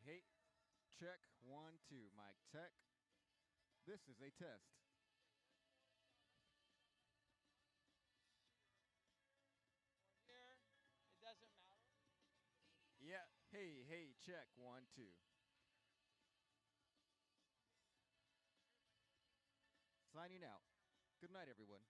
Hey, check, 1, 2, mic check. This is a test. Here, it doesn't matter. Yeah, hey, check, 1, 2. Signing out. Good night, everyone.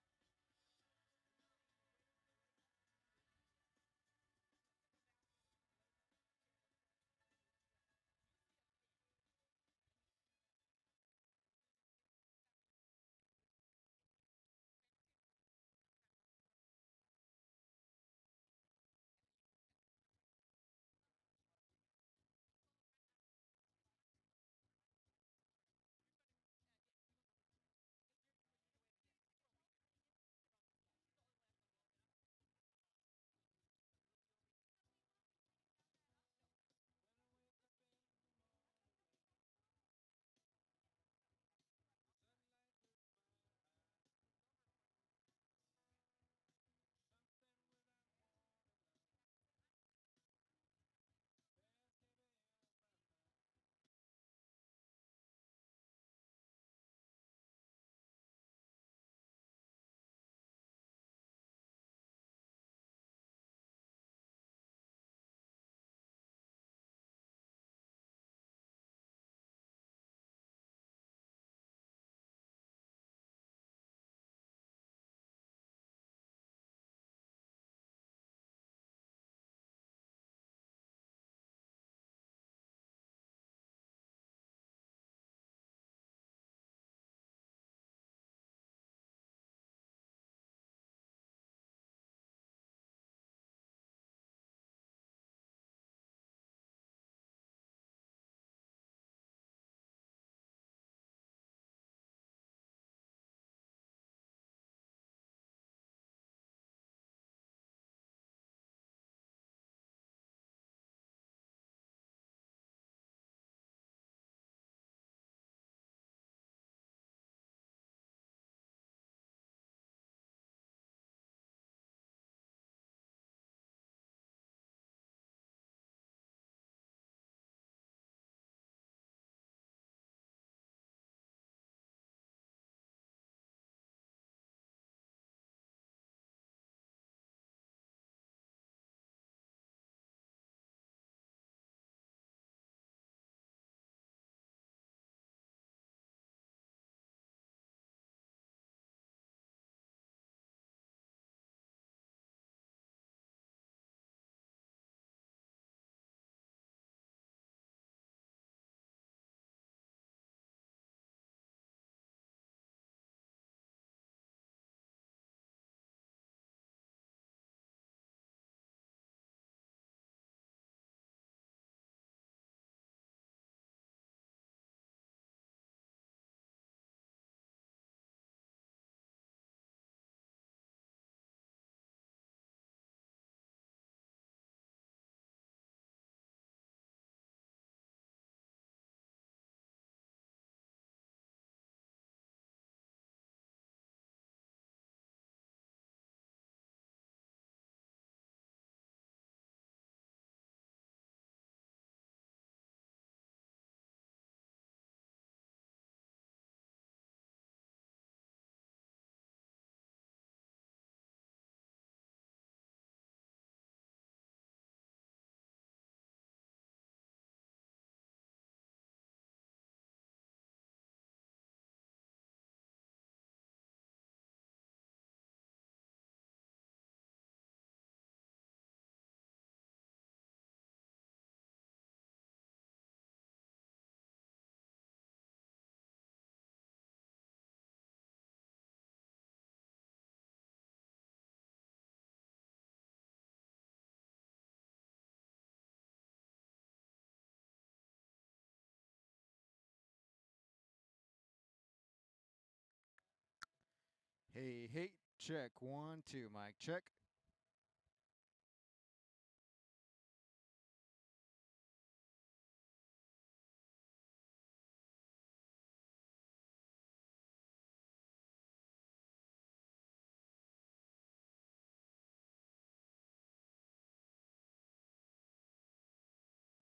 Hey, check, 1, 2, mic check.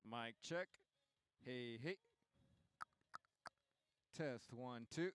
Mic check. Hey, hey. Test 1, 2.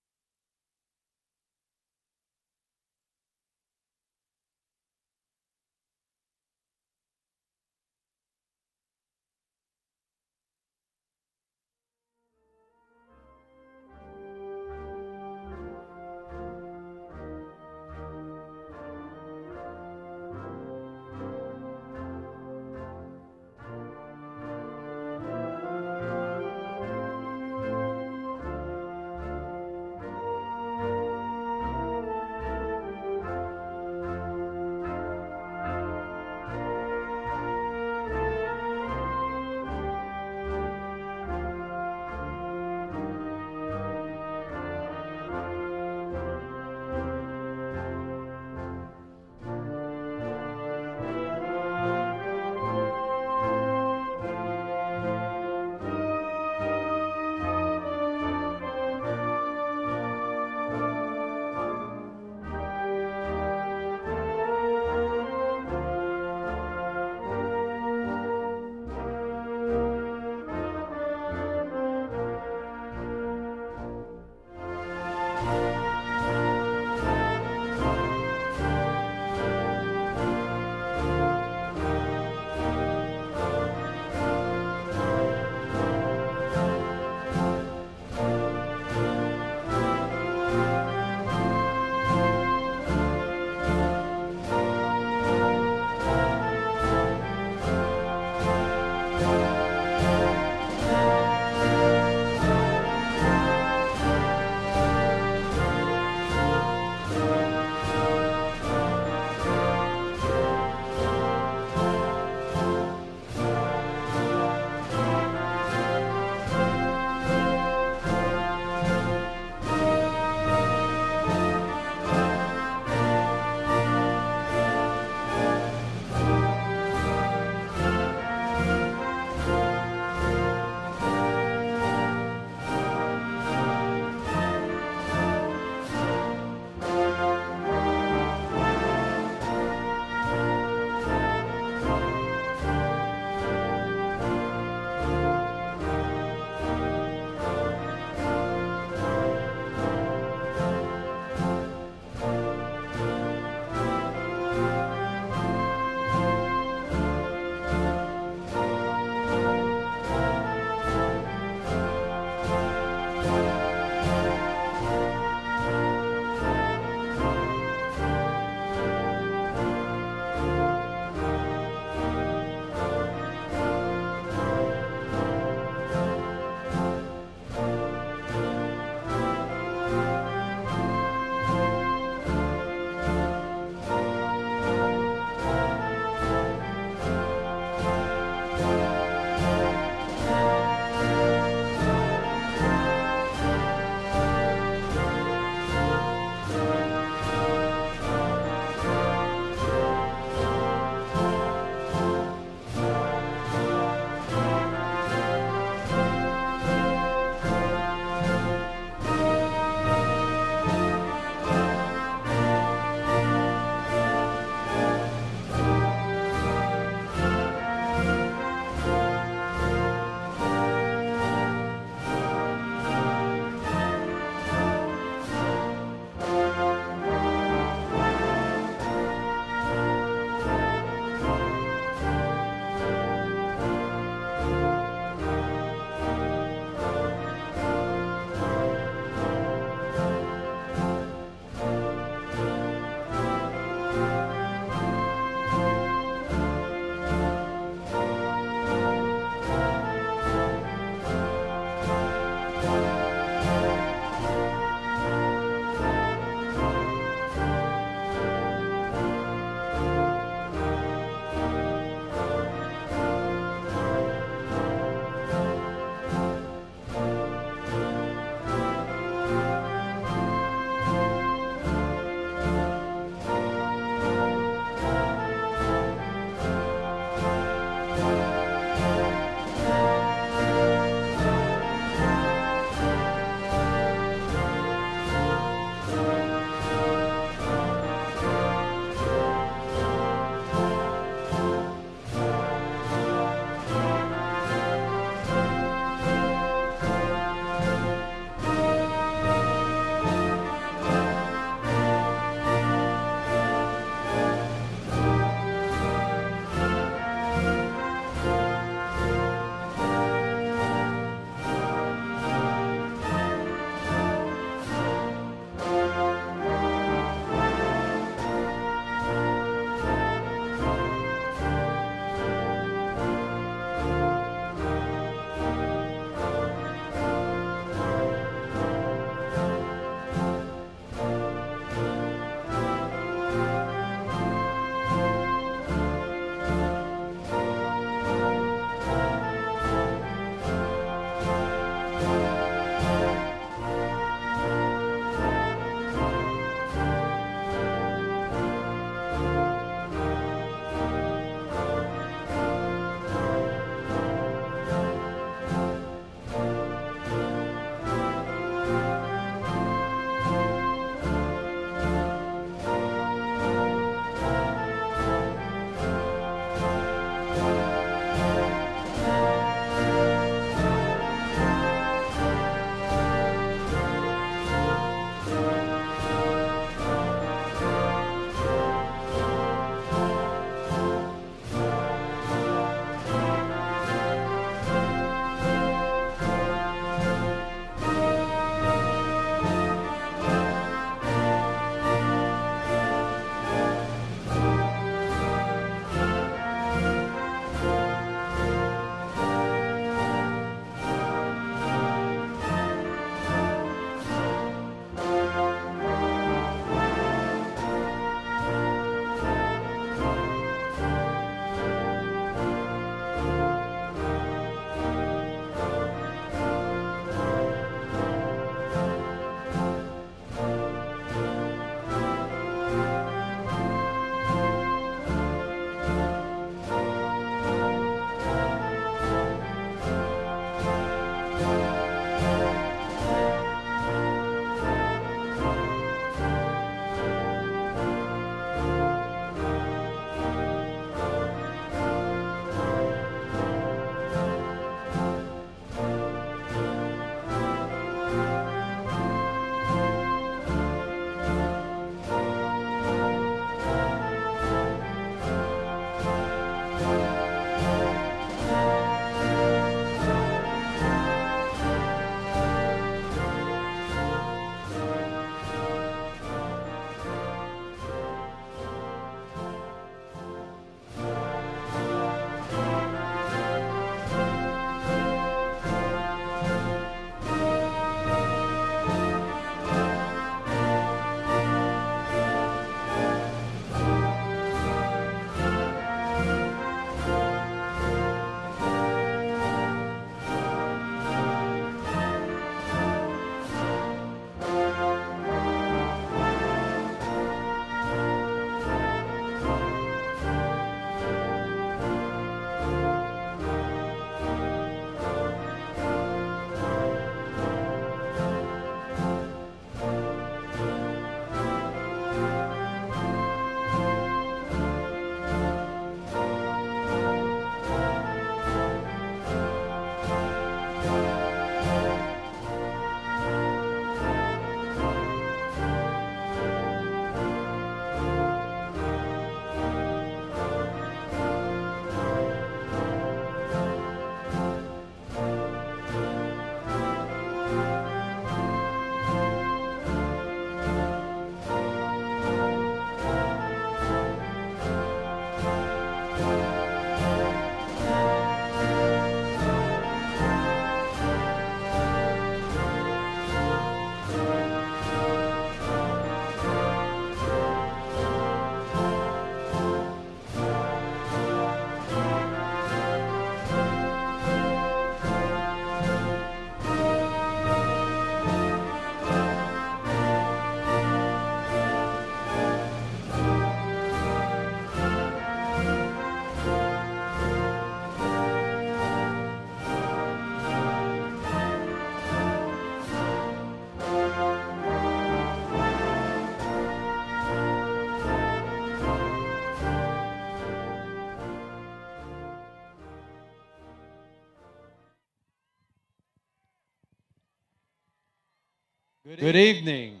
Good evening.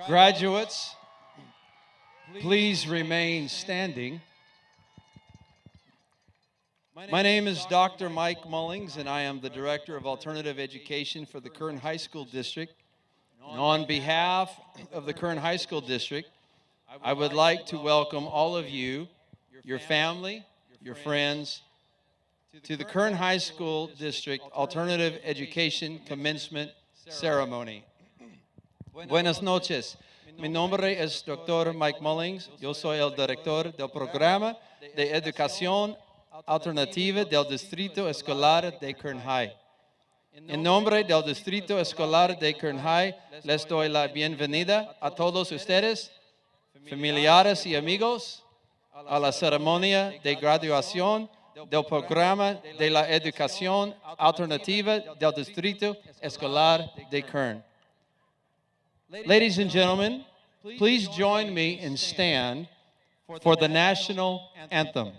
Graduates, please remain standing. My name is Dr. Mike Mullings, and I am the Director of Alternative Education for the Kern High School District. And on behalf of the Kern High School District, I would like to welcome all of you, your family, your friends, to the Kern High School District Alternative Education Commencement Ceremony. Buenas noches. Mi nombre es Dr. Mike Mullings. Yo soy el director del programa de educación alternativa del Distrito Escolar de Kern High. En nombre del Distrito Escolar de Kern High, les doy la bienvenida a todos ustedes, familiares y amigos, a la ceremonia de graduación del programa de la educación alternativa del Distrito Escolar de Kern. Ladies and gentlemen, please join me and stand for the national anthem.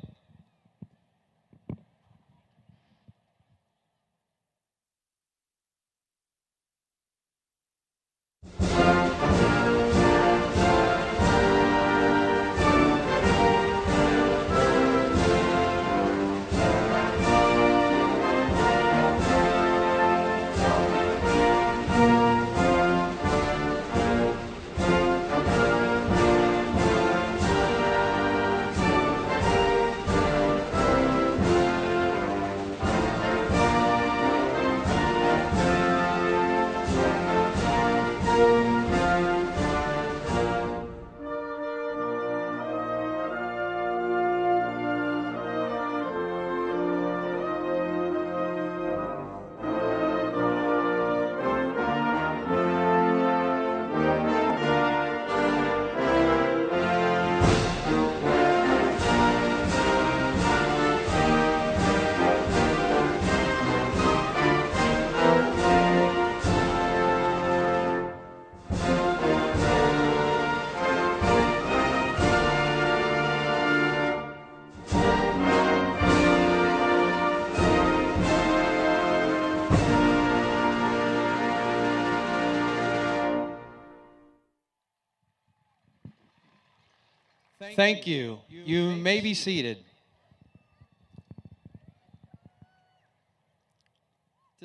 Thank you. You may be seated.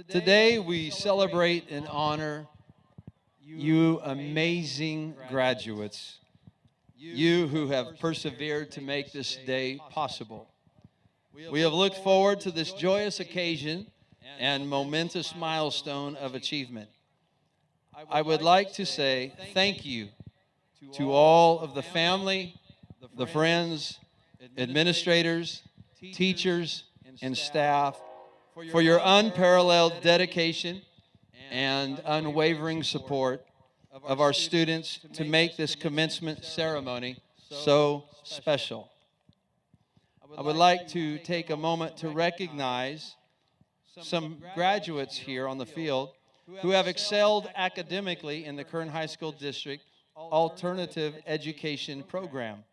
Today we celebrate and honor you amazing graduates, you who have persevered to make this day possible. We have looked forward to this joyous occasion and momentous milestone of achievement. I would like to say thank you to all of the family, the friends, administrators, teachers, and staff for your unparalleled dedication and unwavering support of our students to make this commencement ceremony so special. I would like to take a moment to recognize some graduates here on the field who have excelled academically in the Kern High School District Alternative Education Program.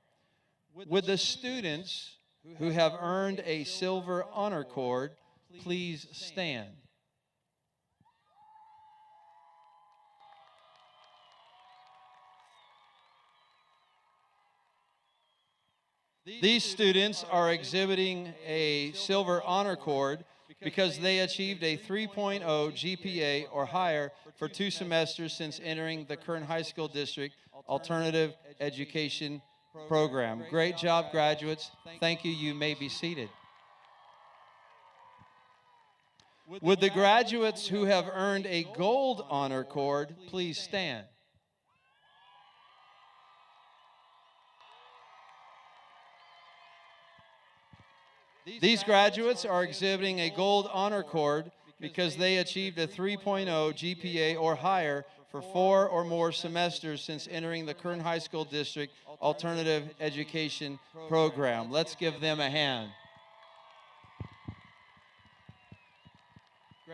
Would the students who have earned a Silver Honor Cord please stand? These students are exhibiting a Silver Honor Cord because they achieved a 3.0 GPA or higher for 2 semesters since entering the Kern High School District Alternative Education Program. Great job, graduates. Thank you. You may be seated. Would the graduates who have earned a Gold Honor Cord please stand? These graduates are exhibiting a Gold Honor Cord because they achieved a 3.0 GPA or higher for 4 or more semesters since entering the Kern High School District Alternative Education Program. Let's give them a hand.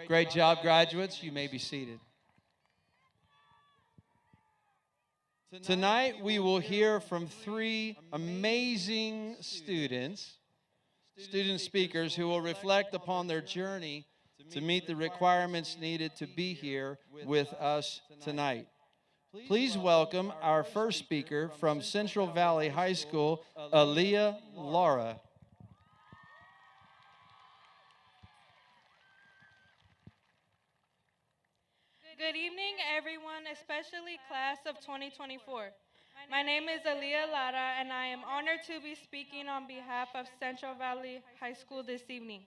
Great job, graduates. You may be seated. Tonight, we will hear from 3 amazing student speakers who will reflect upon their journey to meet the requirements needed to be here with us tonight. Please welcome our first speaker from Central Valley High School, Aaliyah Laura. Good evening, everyone, especially class of 2024. My name is Aaliyah Lara, and I am honored to be speaking on behalf of Central Valley High School this evening.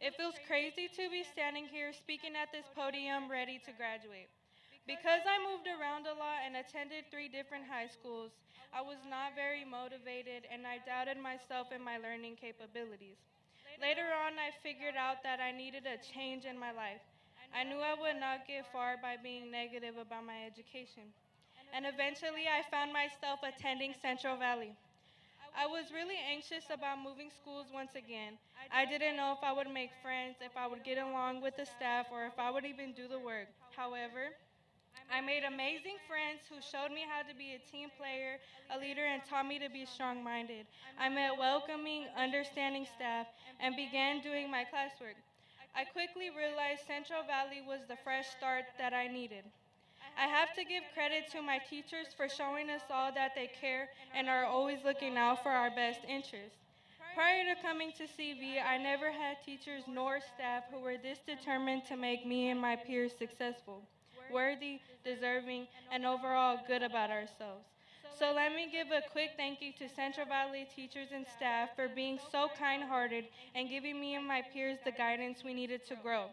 It feels crazy to be standing here speaking at this podium ready to graduate. Because I moved around a lot and attended 3 different high schools, I was not very motivated and I doubted myself and my learning capabilities. Later on, I figured out that I needed a change in my life. I knew I would not get far by being negative about my education. And eventually, I found myself attending Central Valley. I was really anxious about moving schools once again. I didn't know if I would make friends, if I would get along with the staff, or if I would even do the work. However, I made amazing friends who showed me how to be a team player, a leader, and taught me to be strong-minded. I met welcoming, understanding staff, and began doing my classwork. I quickly realized Central Valley was the fresh start that I needed. I have to give credit to my teachers for showing us all that they care and are always looking out for our best interests. Prior to coming to CV, I never had teachers nor staff who were this determined to make me and my peers successful, worthy, deserving, and overall good about ourselves. So let me give a quick thank you to Central Valley teachers and staff for being so kind-hearted and giving me and my peers the guidance we needed to grow.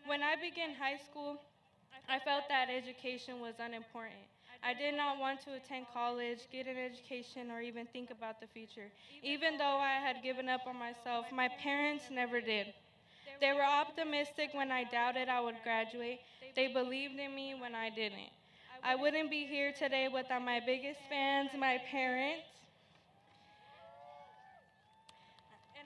When I began high school, I felt that education was unimportant. I did not want to attend college, get an education, or even think about the future. Even though I had given up on myself, my parents never did. They were optimistic when I doubted I would graduate. They believed in me when I didn't. I wouldn't be here today without my biggest fans, my parents.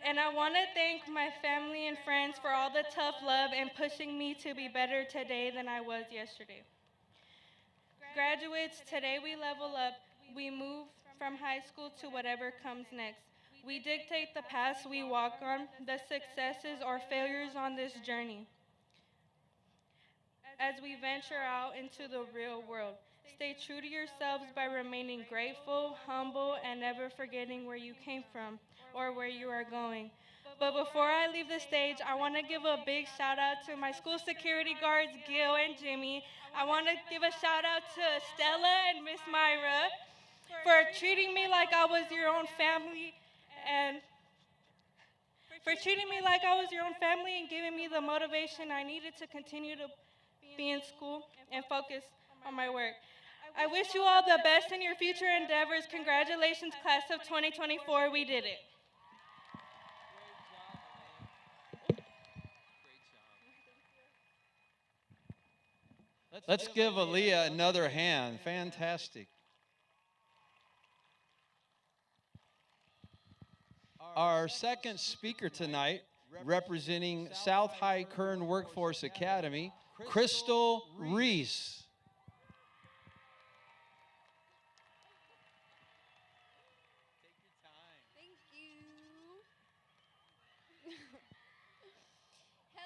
And I want to thank my family and friends for all the tough love and pushing me to be better today than I was yesterday. Graduates, today we level up. We move from high school to whatever comes next. We dictate the paths we walk on, the successes or failures on this journey as we venture out into the real world. Stay true to yourselves by remaining grateful, humble, and never forgetting where you came from or where you are going. But before I leave the stage, I want to give a big shout out to my school security guards, Gil and Jimmy. I want to give a shout out to Stella and Miss Myra for treating me like I was your own family and giving me the motivation I needed to continue to be in school and focus on my work. I wish you all the best in your future endeavors. Congratulations, class of 2024. We did it. Let's give Aaliyah another hand. Fantastic. Our second speaker tonight, representing South High Kern Workforce Academy, Crystal Reese. Thank you.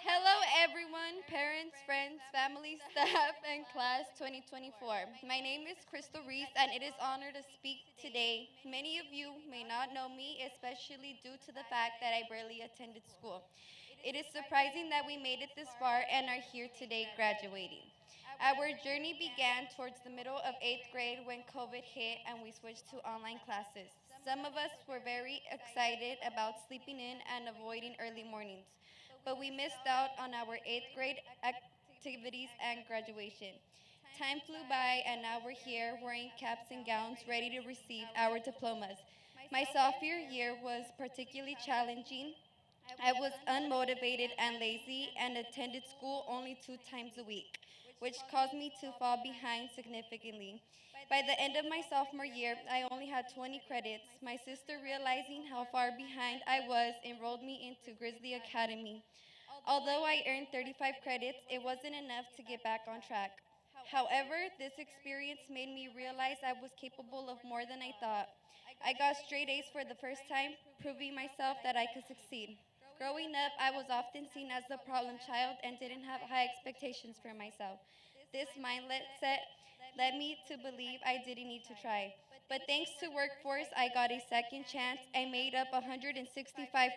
Hello, everyone, parents, friends, family, staff, and class 2024. My name is Crystal Reese, and it is an honor to speak today. Many of you may not know me, especially due to the fact that I barely attended school. It is surprising that we made it this far and are here today graduating. Our journey began towards the middle of 8th grade when COVID hit and we switched to online classes. Some of us were very excited about sleeping in and avoiding early mornings, but we missed out on our 8th grade activities and graduation. Time flew by and now we're here wearing caps and gowns ready to receive our diplomas. My sophomore year was particularly challenging. I was unmotivated and lazy and attended school only 2 times a week, which caused me to fall behind significantly. By the end of my sophomore year, I only had 20 credits. My sister, realizing how far behind I was, enrolled me into Grizzly Academy. Although I earned 35 credits, it wasn't enough to get back on track. However, this experience made me realize I was capable of more than I thought. I got straight A's for the first time, proving myself that I could succeed. Growing up, I was often seen as the problem child and didn't have high expectations for myself. This mindset led me to believe I didn't need to try. But thanks to workforce, I got a second chance and made up 165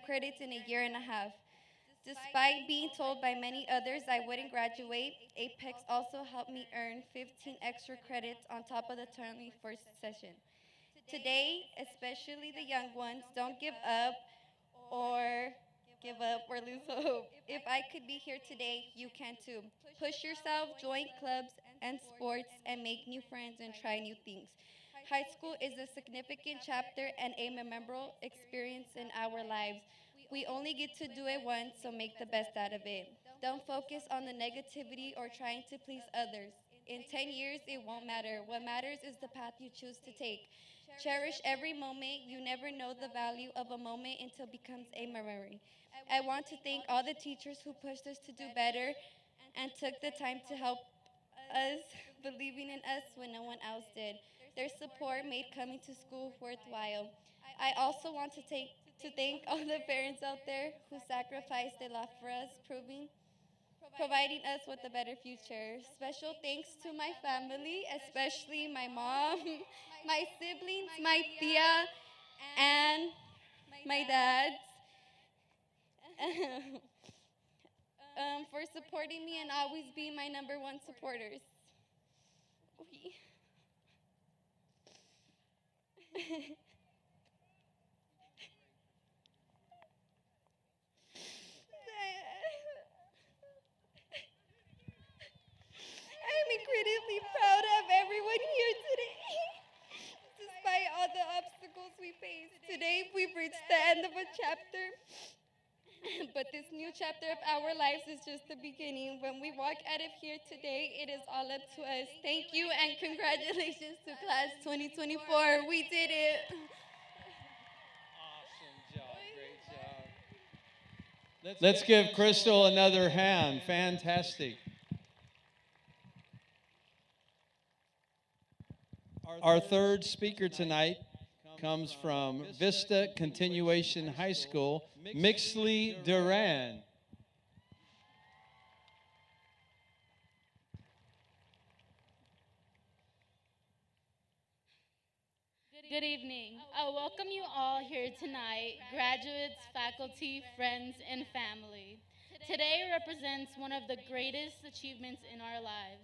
credits in a year and a half. Despite being told by many others I wouldn't graduate, Apex also helped me earn 15 extra credits on top of the 21st session. Today, especially the young ones, don't give up or lose hope. If I could be here today, you can too. Push yourself, join clubs and sports, and make new friends and try new things. High school is a significant chapter and a memorable experience in our lives. We only get to do it once, so make the best out of it. Don't focus on the negativity or trying to please others. In 10 years, it won't matter. What matters is the path you choose to take. Cherish every moment. You never know the value of a moment until it becomes a memory. I want to thank all the teachers who pushed us to do better and took the time to help us, believing in us when no one else did. Their support made coming to school worthwhile. I also want to thank all the parents out there who sacrificed a lot for us, providing us with a better future. Special thanks to my family, especially my mom, my siblings, my tia, and my dad, for supporting me and always being my #1 supporters. I'm incredibly proud of everyone here today. Despite all the obstacles we faced, today we've reached the end of a chapter. But this new chapter of our lives is just the beginning. When we walk out of here today, it is all up to us. Thank you and congratulations to class 2024. We did it. Awesome job. Great job. Let's give Crystal another hand. Fantastic. Our third speaker tonight comes from Vista Continuation High School, Mixley Duran. Good evening. I welcome you all here tonight, graduates, faculty, friends, and family. Today represents one of the greatest achievements in our lives,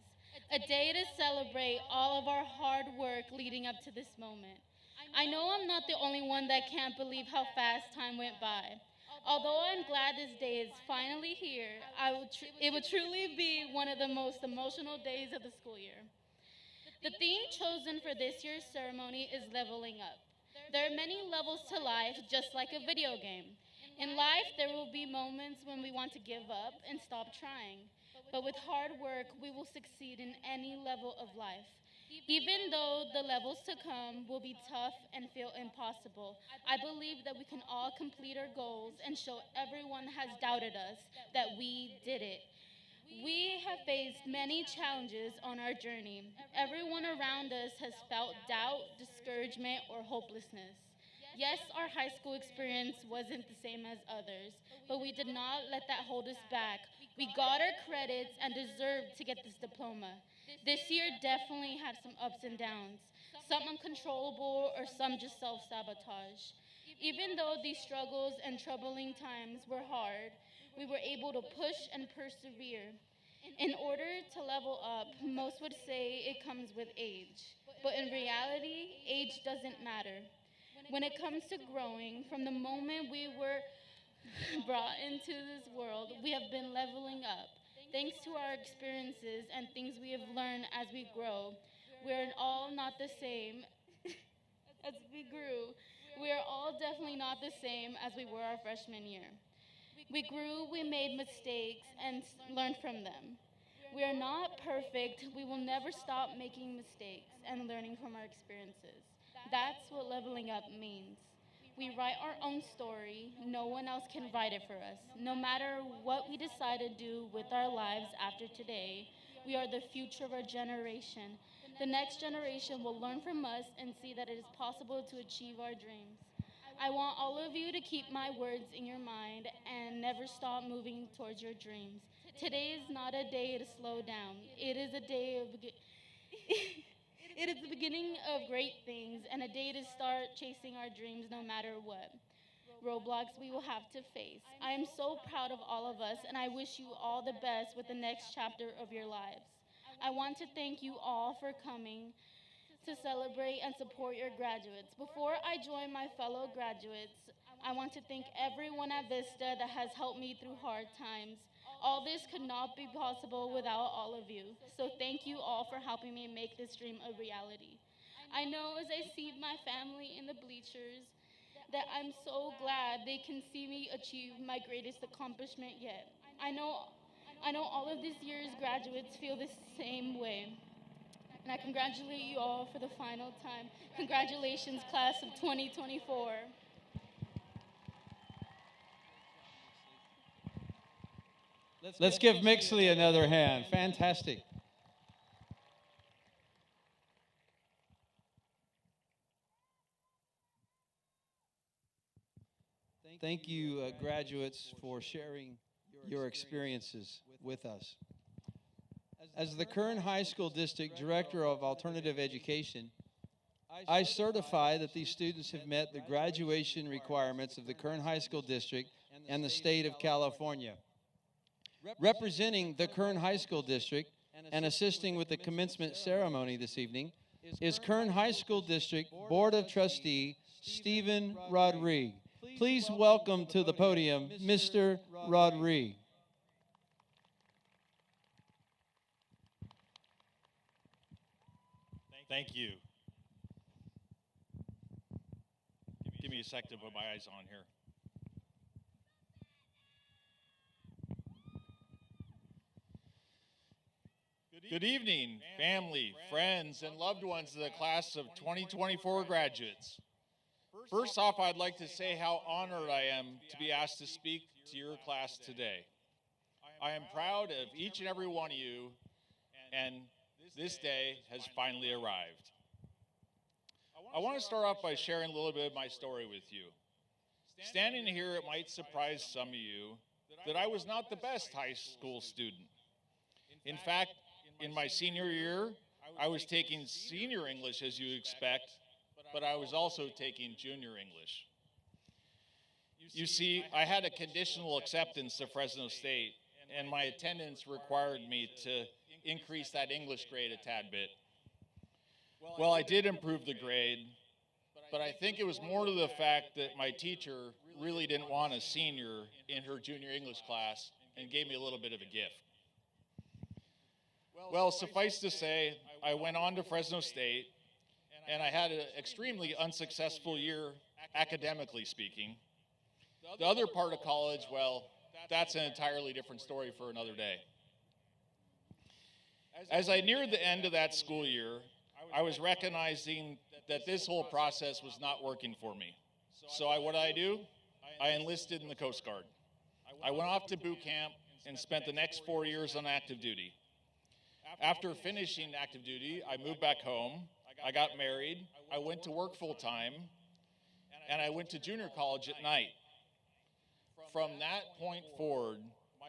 a day to celebrate all of our hard work leading up to this moment. I know I'm not the only one that can't believe how fast time went by. Although I'm glad this day is finally here, it will truly be one of the most emotional days of the school year. The theme chosen for this year's ceremony is leveling up. There are many levels to life, just like a video game. In life, there will be moments when we want to give up and stop trying. But with hard work, we will succeed in any level of life. Even though the levels to come will be tough and feel impossible, I believe that we can all complete our goals and show everyone has doubted us that we did it. We have faced many challenges on our journey. Everyone around us has felt doubt, discouragement, or hopelessness. Yes, our high school experience wasn't the same as others, but we did not let that hold us back. We got our credits and deserved to get this diploma. This year definitely had some ups and downs, some uncontrollable or some just self-sabotage. Even though these struggles and troubling times were hard, we were able to push and persevere. In order to level up, most would say it comes with age. But in reality, age doesn't matter. When it comes to growing, from the moment we were brought into this world, we have been leveling up. Thanks to our experiences and things we have learned as we grow, we're all not the same as we grew. We are all definitely not the same as we were our freshman year. We grew, we made mistakes, and learned from them. We are not perfect. We will never stop making mistakes and learning from our experiences. That's what leveling up means. We write our own story. No one else can write it for us. No matter what we decide to do with our lives after today, we are the future of our generation. The next generation will learn from us and see that it is possible to achieve our dreams. I want all of you to keep my words in your mind and never stop moving towards your dreams. Today is not a day to slow down. It is a day of it is the beginning of great things and a day to start chasing our dreams no matter what roadblocks we will have to face. I am so proud of all of us, and I wish you all the best with the next chapter of your lives. I want to thank you all for coming to celebrate and support your graduates. Before I join my fellow graduates, I want to thank everyone at Vista that has helped me through hard times. All this could not be possible without all of you. So thank you all for helping me make this dream a reality. I know as I see my family in the bleachers that I'm so glad they can see me achieve my greatest accomplishment yet. I know all of this year's graduates feel the same way. And I congratulate you all for the final time. Congratulations, class of 2024. Let's give Mixley another hand. Fantastic. Thank you, graduates, for sharing your experiences with us. As the Kern High School District Director of Alternative Education, I certify that these students have met the graduation requirements of the Kern High School District and the state of California. Representing the Kern High School District and assisting with the commencement ceremony this evening is Kern High School District Board of Trustee Stephen Rodriguez. Please welcome to the podium Mr. Rodriguez. Thank you. Give me a sec to put my eyes on here. Good evening, family, friends, and loved ones of the class of 2024 graduates. First off, I'd like to say how honored I am to be asked to speak to your class today. I am proud of each and every one of you, and this day has finally arrived. I want to start off by sharing a little bit of my story with you. Standing here, it might surprise some of you that I was not the best high school student. In fact, in my senior year, I was taking senior English, as you expect, but I was also taking junior English. You see, I had a conditional acceptance to Fresno State, and my attendance required me to increase that English grade a tad bit. Well, I did improve the grade, but I think it was more to the fact that my teacher really didn't want a senior in her junior English class and gave me a little bit of a gift. Well, suffice to say, I went on to Fresno State, and I had an extremely unsuccessful year, academically speaking. The other part of college, well, that's an entirely different story for another day. As I neared the end of that school year, I was recognizing that this whole process was not working for me. So what did I do? I enlisted in the Coast Guard. I went off to boot camp and spent the next 4 years on active duty. After finishing active duty, I moved back home. I got married. I went to work full time, and I went to junior college at night. From that point forward,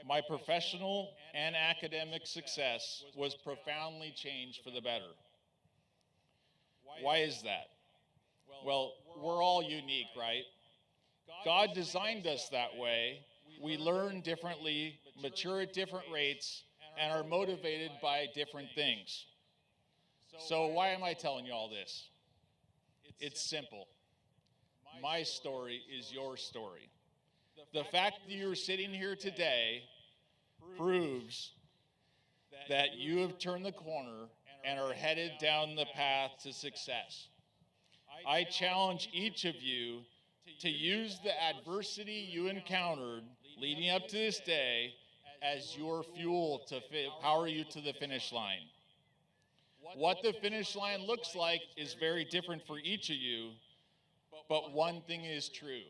my professional and academic success was profoundly changed for the better. Why is that? Well, we're all unique, right? God designed us that way. We learn differently, mature at different rates, and are motivated by different things. So why am I telling you all this? It's simple. My story is your story. The fact that you're sitting here today proves that you have turned the corner and are headed down the path to success. I challenge each of you to use the adversity you encountered leading up to this day as your fuel to power you to the finish line. What the finish line looks like is very different for each of you, but one thing is true.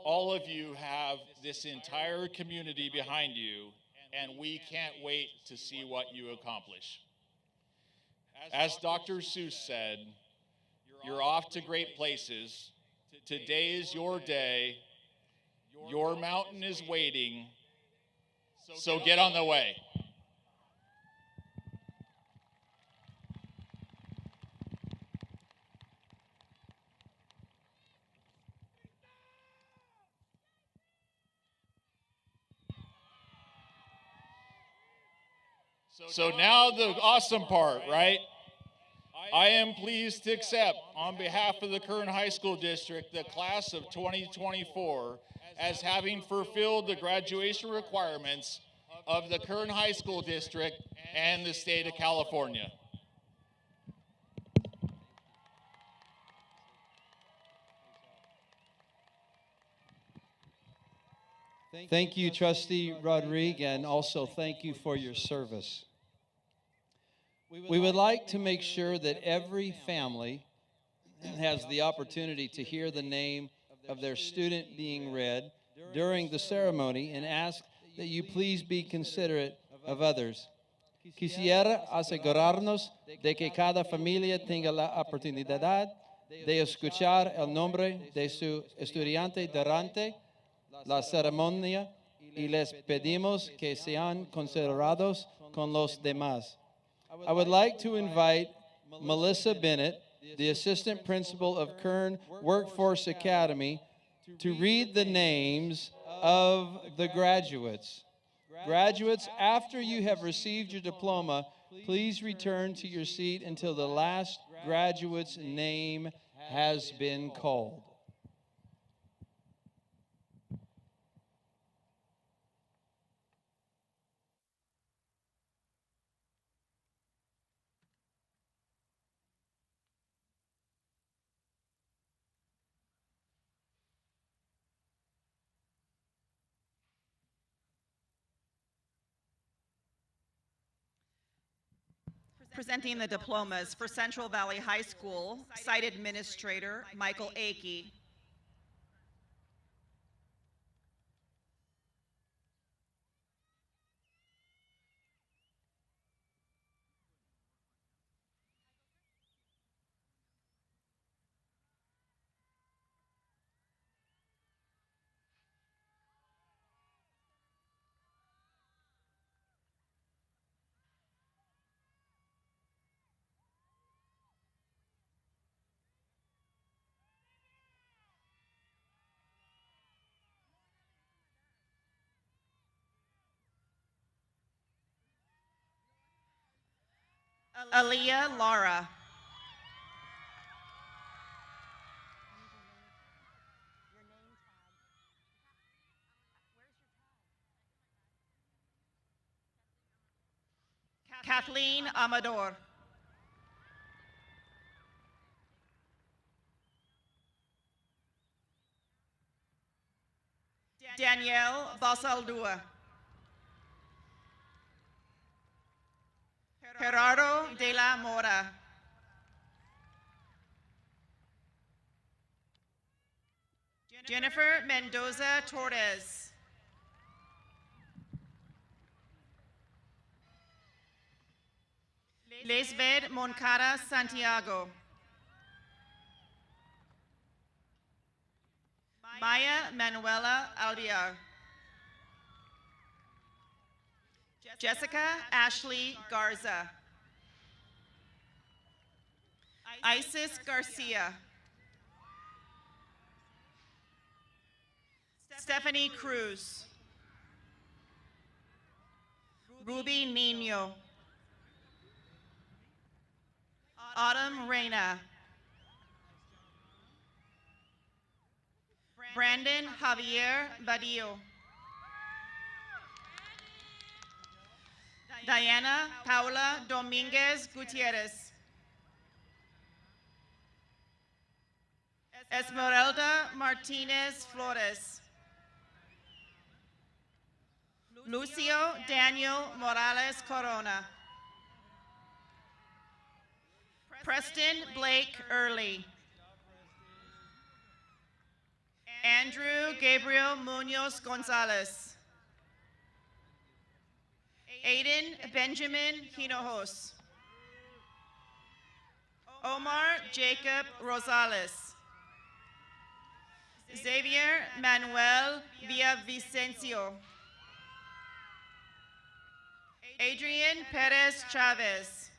All of you have this entire community behind you, and we can't wait to see what you accomplish. As Dr. Seuss said, you're off to great places. Today is your day. Your mountain is waiting. So get on the way. So now the awesome part, right? I am pleased to accept, on behalf of the Kern High School District, the class of 2024 as having fulfilled the graduation requirements of the Kern High School District and the state of California. Thank you, Trustee Rodriguez, and also thank you for your service. We would like to make sure that every family has the opportunity to hear the name of their student being read during the ceremony and ask that you please be considerate of others. Quisiera asegurarnos de que cada familia tenga la oportunidad de escuchar el nombre de su estudiante durante la ceremonia y les pedimos que sean considerados con los demás. I would like to invite Melissa Bennett, the Assistant Principal of Kern Workforce Academy, to read the names of the graduates. Graduates, after you have received your diploma, please return to your seat until the last graduate's name has been called. Presenting the diplomas for Central Valley High School, Site Administrator Michael Akey. Aaliyah Lara. Kathleen Amador. Danielle Basaldua. Gerardo de la Mora. Jennifer Mendoza Torres. Lisbeth Moncada Santiago. Maya Manuela Albiar. Jessica Ashley Garza. Isis Garcia. Stephanie Cruz. Ruby Nino. Autumn Reyna. Brandon Javier Badillo. Diana Paula Dominguez Gutierrez. Esmeralda Martinez Flores. Lucio Daniel Morales Corona. Preston Blake Early. Andrew Gabriel Munoz Gonzalez. Aiden Benjamin Hinojos. Omar Jacob Rosales. Xavier Manuel Villavicencio. Adrian Perez Chavez.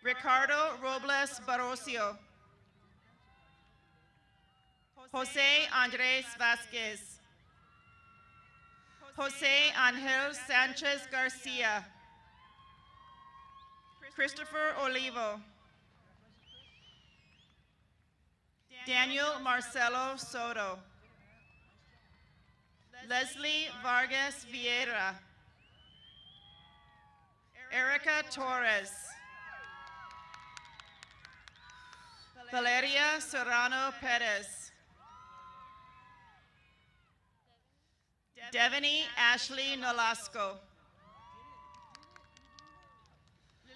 Ricardo Robles Barocio. Jose Andres Vasquez. Jose Angel Sanchez Garcia. Christopher Olivo. Daniel Marcelo Soto. Leslie Vargas Vieira. Erica Torres. Valeria Serrano Perez. Devaney Ashley Nolasco.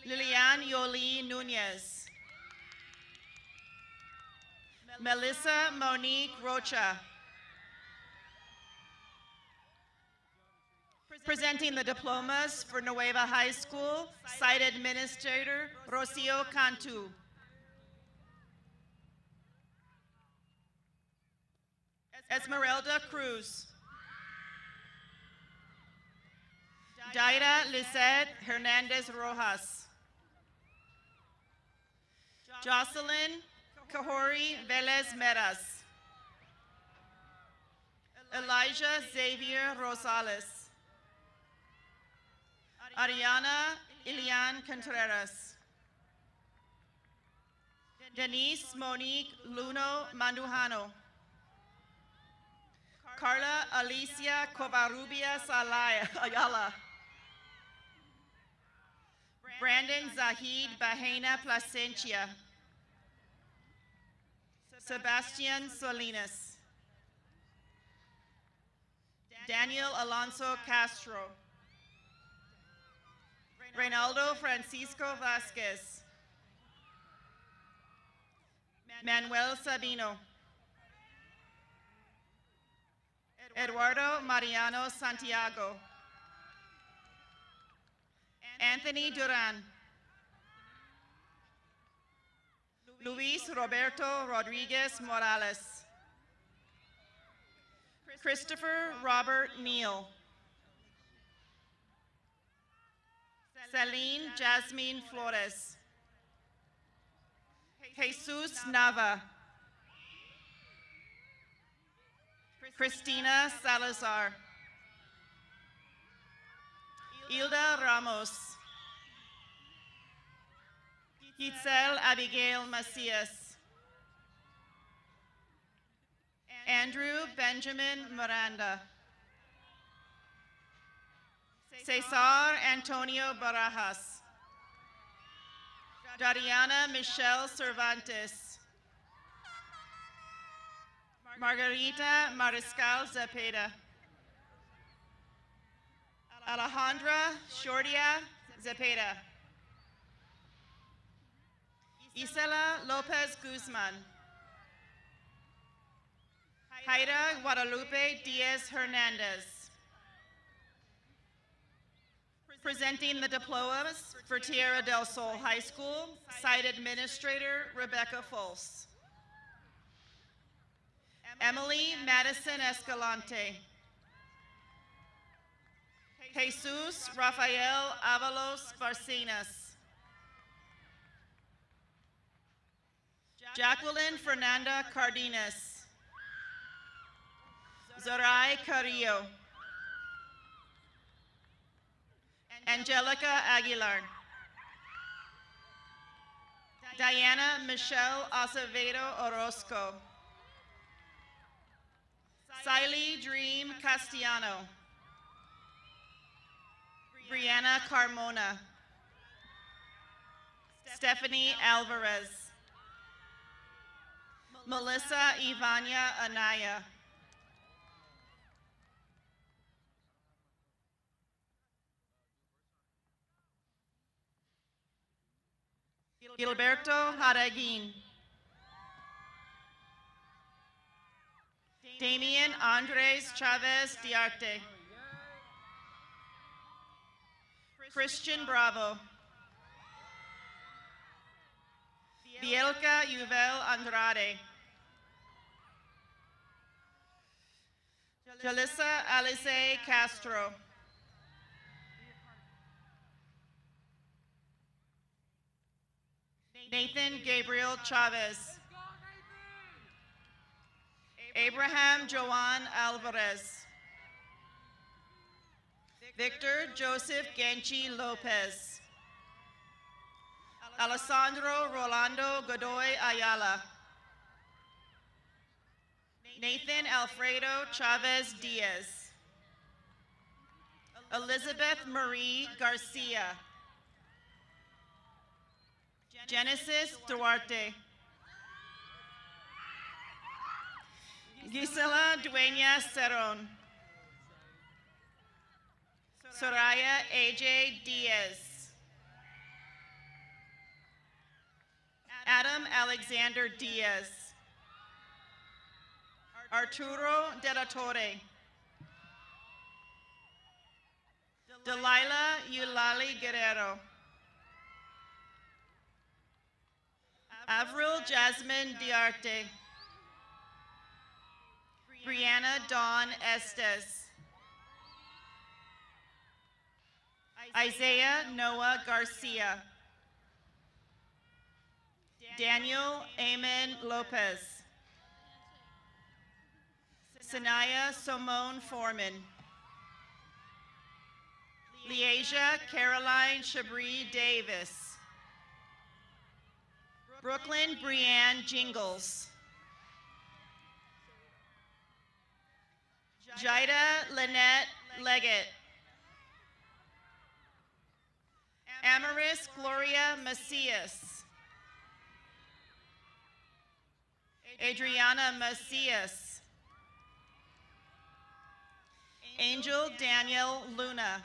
Lilian Yoli Nunez. Melissa Monique Rocha. Presenting the diplomas for Nueva High School, Site Administrator Rocio Cantu. Esmeralda Cruz. Daira Lisette Hernandez Rojas. Jocelyn Kahori Velez Meras. Elijah Xavier Rosales. Ariana Ilian Contreras. Denise Monique Luno Mandujano. Carla Alicia Covarrubias Ayala. Brandon Zahid Bahena Placencia. Sebastian Solinas. Daniel Alonso Castro. Reynaldo Francisco Vasquez. Manuel Sabino. Eduardo Mariano Santiago. Anthony Duran. Luis Roberto Rodriguez Morales. Christopher Robert Neal. Celine Jasmine Flores. Jesus Nava. Cristina Salazar. Hilda Ramos. Yitzel Abigail Macias. Andrew Benjamin Miranda. Cesar Antonio Barajas. Dariana Michelle Cervantes. Margarita Mariscal Zepeda. Alejandra Shordia Zepeda. Isela Lopez Guzman. Jaira Guadalupe Diaz Hernandez. Presenting the diplomas for Tierra del Sol High School, Site Administrator Rebecca Folse. Emily Madison Escalante. Jesus Rafael Avalos Barcenas. Jacqueline Fernanda Cardenas. Zorai Carrillo. Angelica Aguilar. Diana Michelle Acevedo Orozco. Siley Dream Castellano. Brianna Carmona. Stephanie Alvarez. Melissa Ivania Anaya. Gilberto Jaraguin. Damian Andres Chavez Diarte. Christian Bravo. Bielka Yuvel Andrade. Jalissa Alice Castro. Nathan Gabriel Chavez. Abraham Joan Alvarez. Victor Joseph Genchi Lopez. Alessandro Rolando Godoy Ayala. Nathan Alfredo Chavez Diaz. Elizabeth Marie Garcia. Genesis Duarte. Gisela Dueña Cerón. Soraya AJ Diaz. Adam Alexander Diaz. Arturo De La Torre. Delilah Eulalie Guerrero. Avril Jasmine Diarte. Brianna Dawn Estes. Isaiah Noah Garcia. Daniel Amen Lopez. Sanaya Simone Foreman. Leasia Caroline Chabri Davis. Brooklyn Brianne Jingles. Jida Lynette Leggett. Amaris Gloria Macias. Adriana Macias. Angel Daniel Luna.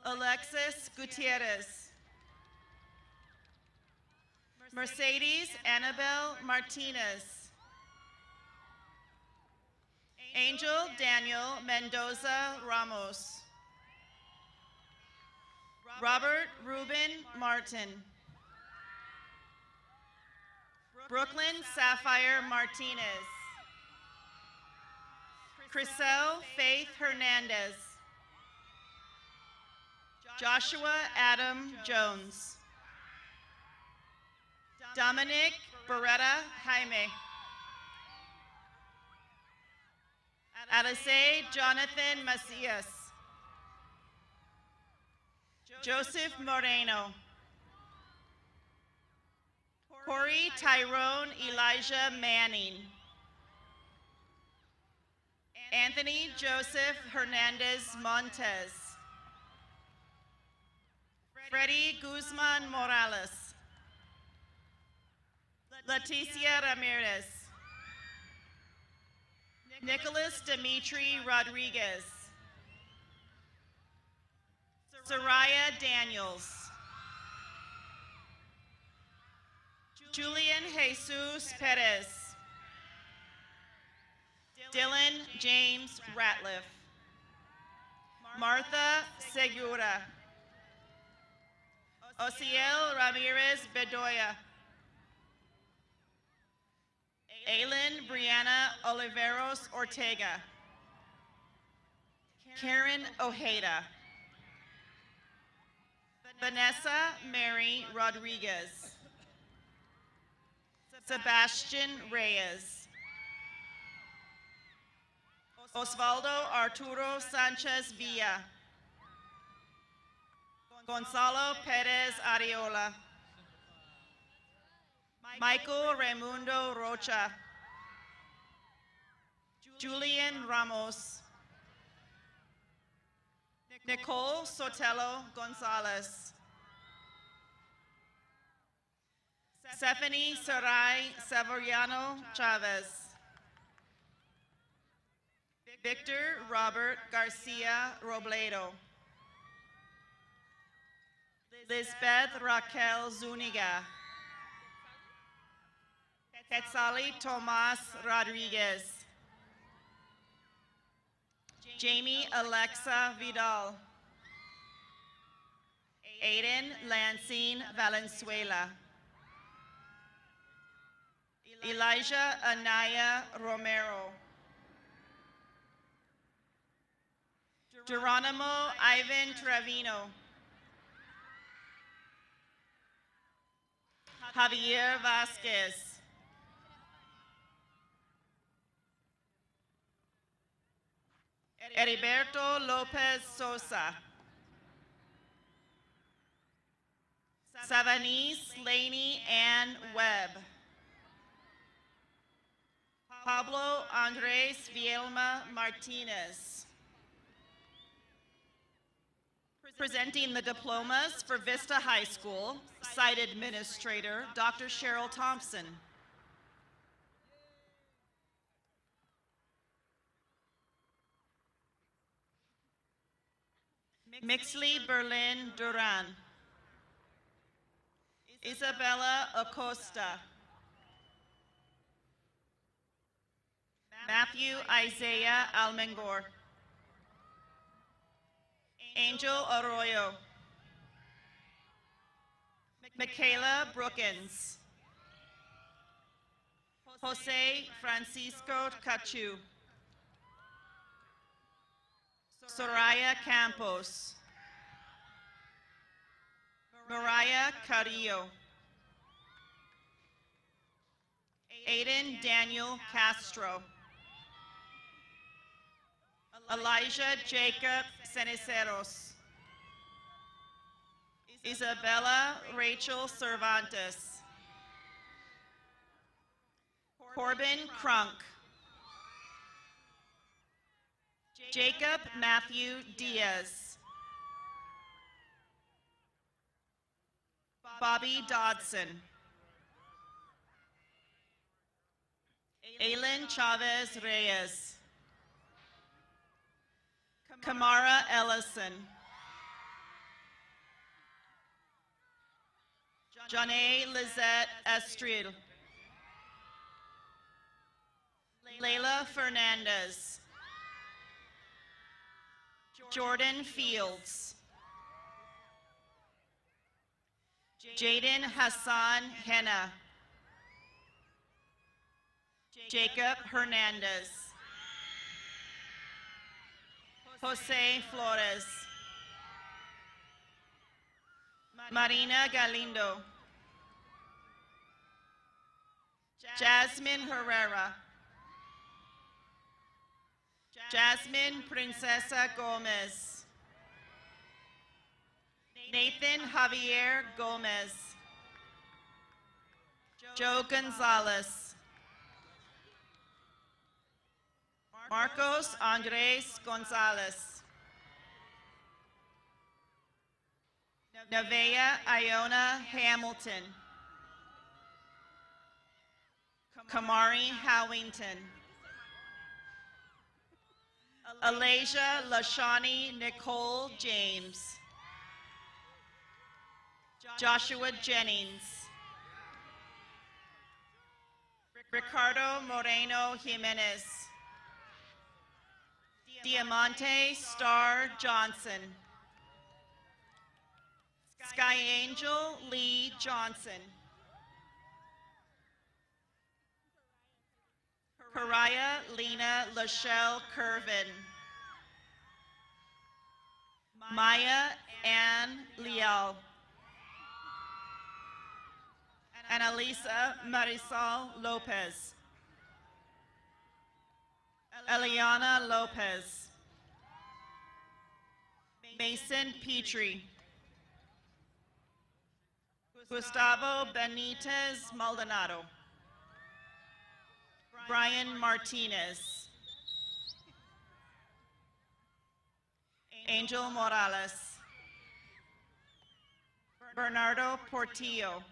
Alexis Gutierrez. Mercedes Annabelle Martinez. Angel Daniel Mendoza Ramos. Robert Ruben Martin. Brooklyn Sapphire Martinez. Chriselle Faith Hernandez. Joshua Adam Jones. Dominic Beretta Jaime. Alice Jonathan Macias. Joseph Moreno. Corey Tyrone Elijah Manning. Anthony Joseph Hernandez Montes. Freddie Guzman Morales. Leticia Ramirez. Nicholas Dimitri Rodriguez. Soraya Daniels. Julian Jesus Perez. Dylan James Ratliff. Martha Segura. Osiel Ramirez Bedoya. Aylin Brianna Oliveros Ortega. Karen Ojeda. Vanessa Mary Rodriguez. Sebastian Reyes. Osvaldo Arturo Sanchez Villa. Gonzalo Perez Ariola. Michael Raimundo Rocha. Julian Ramos. Nicole Sotelo Gonzalez. Stephanie Sarai Severiano Chavez. Victor Robert Garcia Robledo. Lisbeth Raquel Zuniga. Quetzali Tomas Rodriguez. Jamie Alexa Vidal. Aiden Lansing Valenzuela. Elijah Anaya Romero. Geronimo Ivan Trevino. Javier Vasquez. Heriberto Lopez Sosa. Savanese Laney Ann Webb. Pablo Andres Vielma Martinez. Presenting the diplomas for Vista High School, Site Administrator, Dr. Cheryl Thompson. Mixley Berlin Duran. Isabella Acosta. Matthew Isaiah Almengor. Angel Arroyo. Michaela Brookins. Jose Francisco Cachu. Soraya Campos. Mariah Carrillo. Aiden Daniel Castro. Elijah Jacob Ceniceros. Isabella Rachel Cervantes. Corbin Crunk. Jacob Matthew Diaz. Bobby Dodson. Aylin Chavez Reyes. Kamara Ellison. Janae Lizette Estril. Layla Fernandez. Jordan Fields. Jaden Hassan Henna. Jacob Hernandez. Jose Flores. Marina Galindo. Jasmine Herrera. Jasmine Princesa Gomez. Nathan Javier Gomez. Joe Gonzalez. Marcos Andres Gonzalez. Nevaeh Iona Hamilton. Kamari Howington. Alasia Lashani Nicole James. Joshua Jennings. Ricardo Moreno Jimenez. Diamante Star Johnson. Sky Angel Lee Johnson. Pariah Lena Lachelle Curvin. Maya Ann Leal. And Elisa Marisol Lopez. Eliana Lopez. Mason Petrie. Gustavo Benitez Maldonado. Brian Martinez. Angel Morales. Bernardo Portillo.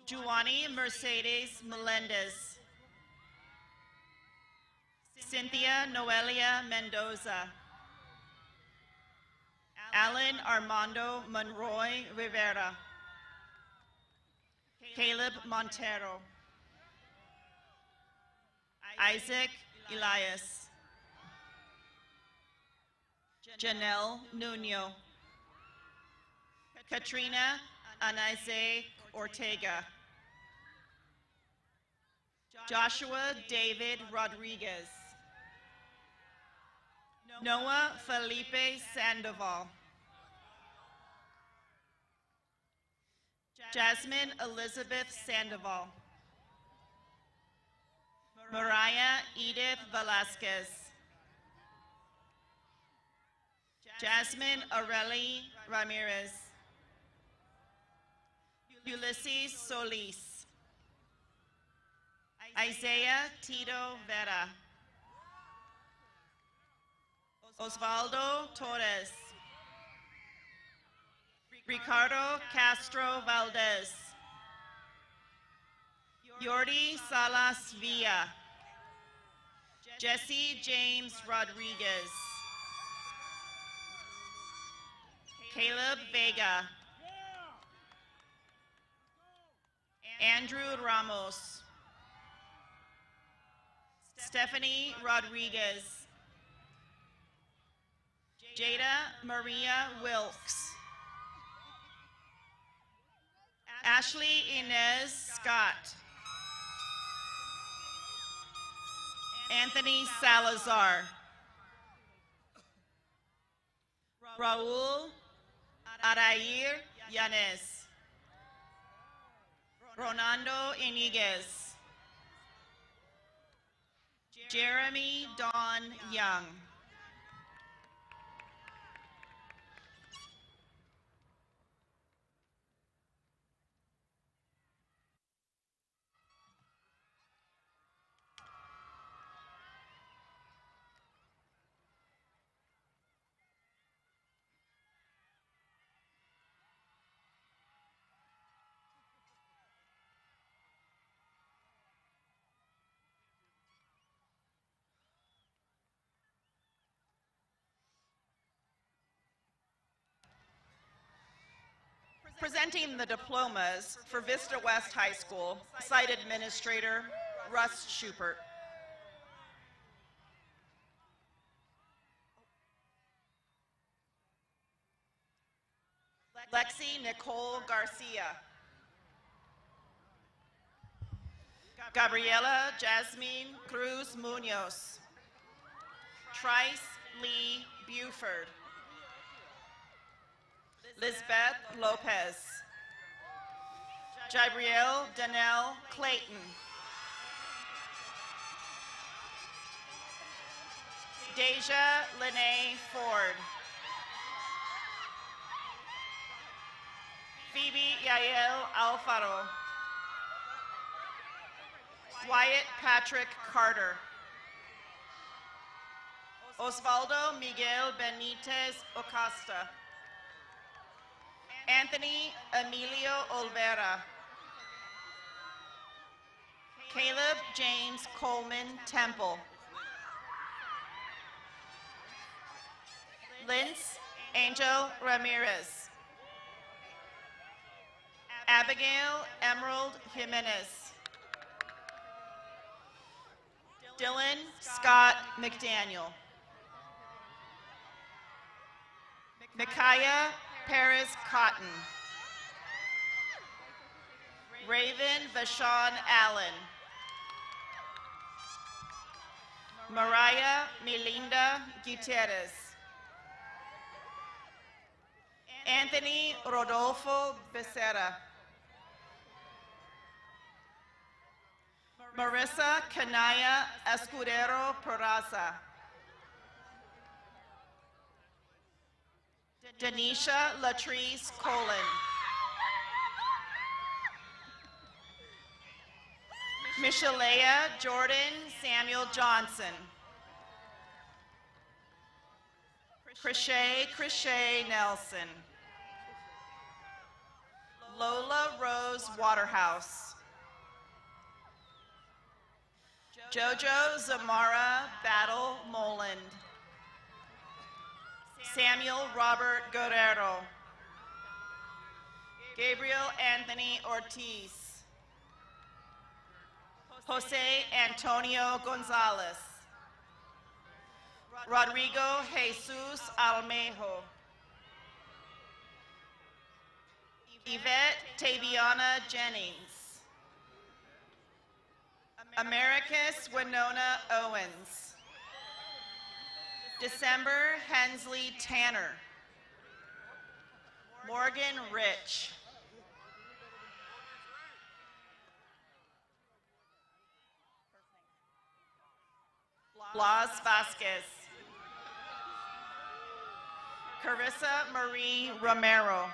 Juani Mercedes Melendez. Cynthia Noelia Mendoza. Alan Armando Monroy Rivera. Caleb Montero. Isaac Elias. Janelle Nuno. Katrina Anaize Ortega. Joshua David Rodriguez. Noah Felipe Sandoval. Jasmine Elizabeth Sandoval. Mariah Edith Velasquez. Jasmine Aurelie Ramirez. Ulysses Solis. Isaiah Tito Vera. Osvaldo Torres. Ricardo Castro Valdez. Yordi Salas Villa. Jesse James Rodriguez. Caleb Vega. Andrew Ramos. Stephanie Rodriguez. Jada Maria Wilkes. Ashley Inez Scott. Anthony Salazar. Raul Arair Yanes. Ronando Iniguez. Jeremy Don Young. Presenting the diplomas for Vista West High School, Site Administrator Russ Schubert. Lexi Nicole Garcia. Gabriela Jasmine Cruz Munoz. Trice Lee Buford. Lisbeth Lopez. Jabriel Danelle Clayton. Deja Lene Ford. Phoebe Yael Alfaro. Wyatt Patrick Carter. Osvaldo Miguel Benitez Acosta. Anthony Emilio Olvera. Caleb James Coleman Temple. Lince Angel Ramirez. Abigail Emerald Jimenez. Dylan Scott McDaniel. Micaiah Paris Cotton. Raven Vashon Allen. Mariah Melinda Gutierrez. Anthony Rodolfo Becerra. Marissa Kanaya Escudero Peraza. Denisha Latrice Colin. Michelea Jordan Samuel Johnson. Krishay Nelson. Lola Rose Waterhouse. Jojo Zamara Battle Moland. Samuel Robert Guerrero. Gabriel Anthony Ortiz. Jose Antonio Gonzalez. Rodrigo Jesus Almejo. Yvette Taviana Jennings. Americus Winona Owens. December Hensley Tanner. Morgan Rich. Blas Vasquez. Carissa Marie Romero.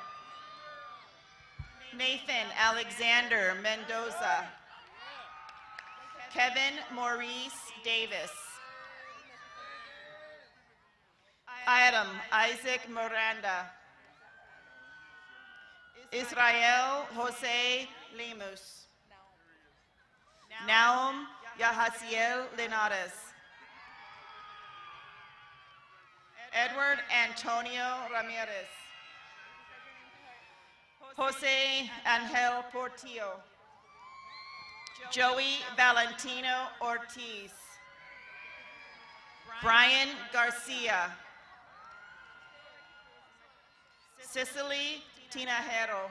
Nathan Alexander Mendoza. Kevin Maurice Davis. Adam Isaac Miranda. Israel Jose Lemus. Naum Yahaziel Linares. Edward Antonio Ramirez. Jose Angel Portillo. Joey Valentino Ortiz. Brian Garcia. Cicely Tinajero.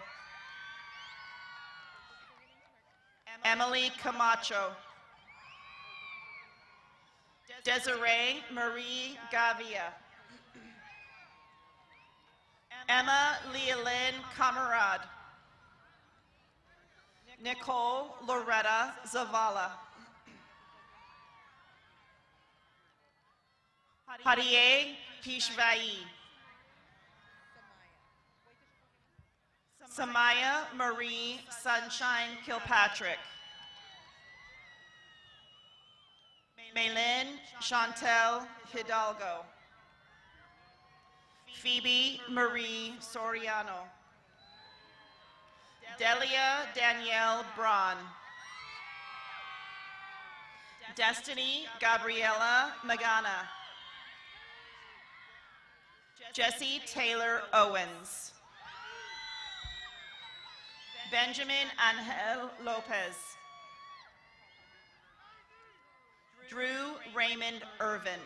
Emily Camacho. Desiree Marie Gavia. Emma Leolyn Camarad. Nicole Loretta Zavala. Hadiye Pishvai. Samaya Marie Sunshine Kilpatrick. Maylin Chantel Hidalgo. Phoebe Marie Soriano. Delia Danielle Braun. Destiny Gabriella Magana. Jesse Taylor Owens. Benjamin Angel Lopez. Drew Raymond Irvin.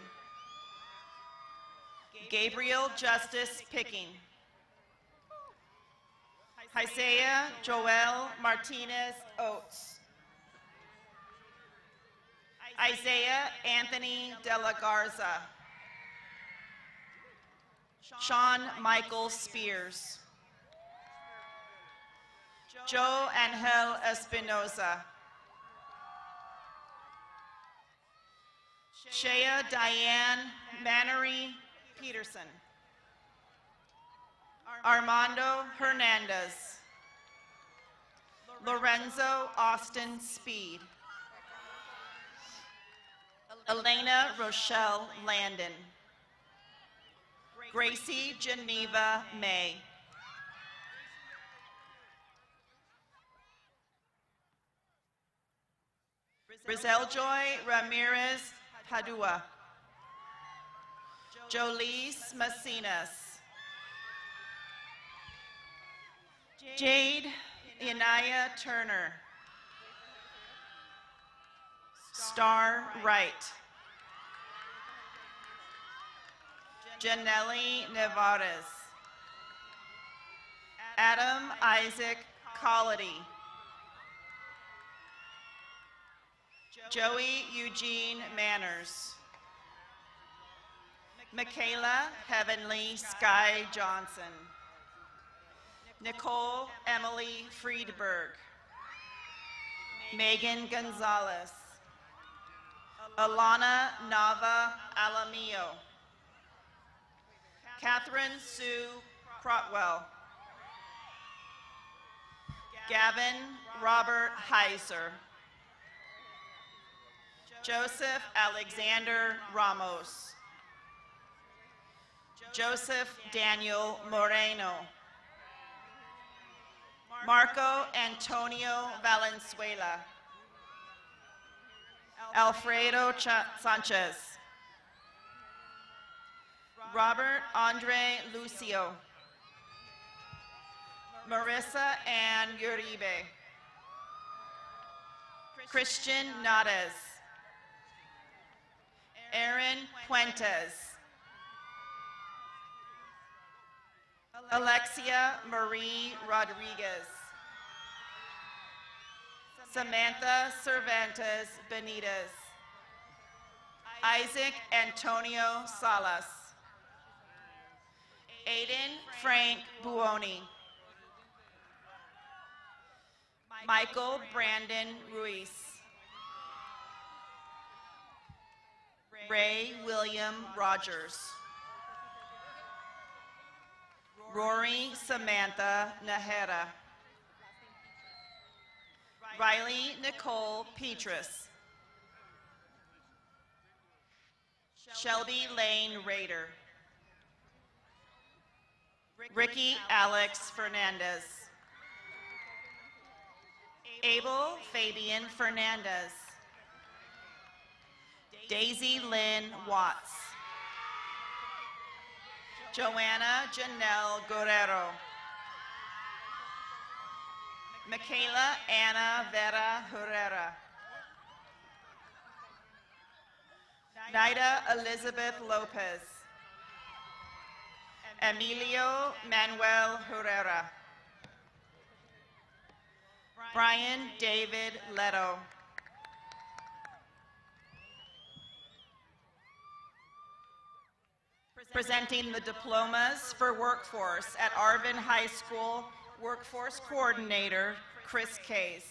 Gabriel Justice Picking. Isaiah Joel Martinez Oates. Isaiah Anthony De La Garza. Sean Michael Spears. Joe Angel Espinoza. Shea Diane Mannery Peterson. Armando Hernandez. Lorenzo Austin Speed. Elena Rochelle Landon. Gracie Geneva May. Brizeljoy Ramirez Padua. Jolise Macinas. Jade Inaya Turner. Star Wright. Janelli Nevarez. Adam Isaac Collady. Joey Eugene Manners. Michaela Heavenly Sky Johnson. Nicole Emily Friedberg. Megan Gonzalez. Alana Nava Alamillo. Catherine Sue Crotwell. Gavin Robert Heiser. Joseph Alexander Ramos. Joseph Daniel Moreno. Marco Antonio Valenzuela. Alfredo Sanchez. Robert Andre Lucio. Marissa Ann Uribe. Christian Nades. Aaron Puentes. Alexia Marie Rodriguez. Samantha Cervantes Benitez. Isaac Antonio Salas. Aiden Frank Buoni. Michael Brandon Ruiz. Ray William Rogers. Rory Samantha Nahera. Riley Nicole Petrus. Shelby Lane Rader. Ricky Alex Fernandez. Abel Fabian Fernandez. Daisy Lynn Watts. Joanna Janelle Guerrero. Michaela Anna Vera Herrera. Nida Elizabeth Lopez. Emilio Manuel Herrera. Brian David Leto. Presenting the diplomas for workforce at Arvin High School, Workforce Coordinator, Chris Case.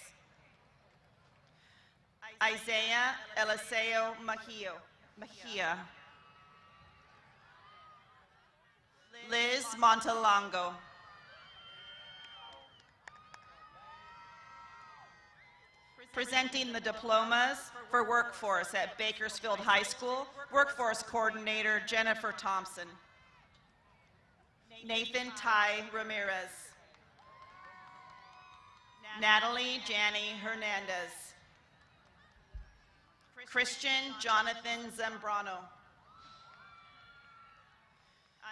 Isaiah Eliseo Mejia. Liz Montalongo. Presenting the diplomas for workforce at Bakersfield High School, Workforce Coordinator Jennifer Thompson. Nathan Ty Ramirez. Natalie Janney Hernandez. Christian Jonathan Zambrano.